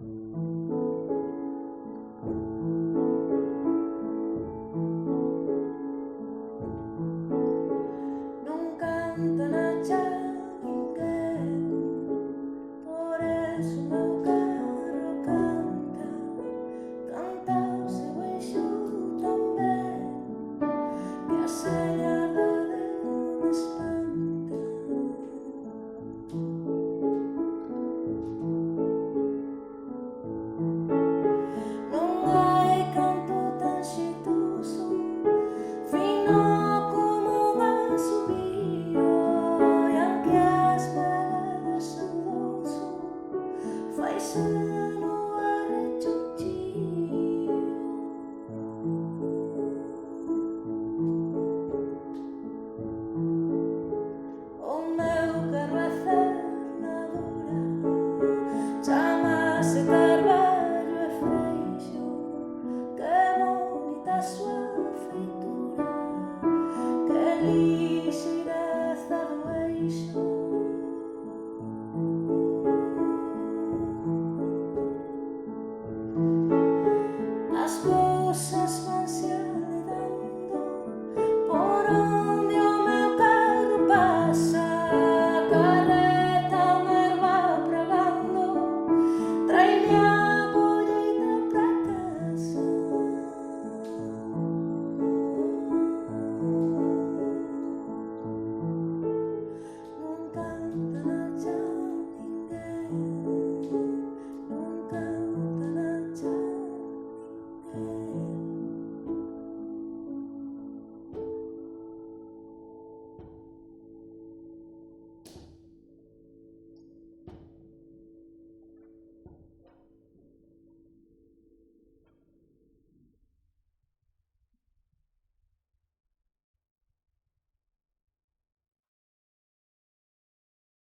Non canta xa ninguén, por eso meu carro canta, canta o seu eixo tamén, que a soñadade me espanta. Non hai canto tan xeitoso, fino como un asubío, e aunque as velas saudoso, faise